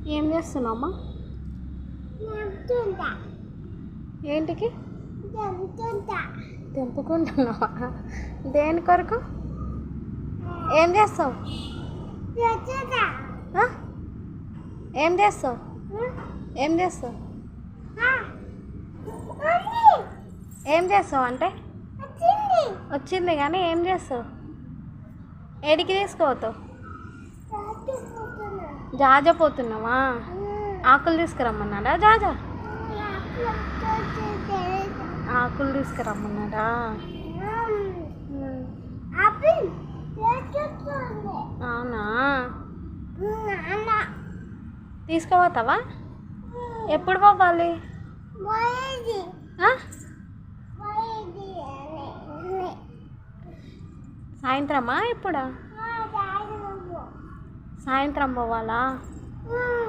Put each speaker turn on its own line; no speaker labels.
ఏం చేస్తున్నావమ్మా? ఏంటికి తెంపుకుంటున్నావా? దేని కొరకు? ఏం చేస్తావు? ఆ? ఏం చేస్తావు? ఏం చేస్తావు? ఏం చేస్తావు అంటే వచ్చింది కానీ ఏం చేస్తావు? ఏడికి తీసుకుపోతావు? జాజా పోతున్నావా? ఆకులు తీసుకురమ్మన్నాడా జాజా? ఆకులు తీసుకురమ్మన్నాడా? అవునా? తీసుకుపోతావా? ఎప్పుడు పోవాలి? సాయంత్రమా? ఎప్పుడా? సాయంత్రం పోవాలా?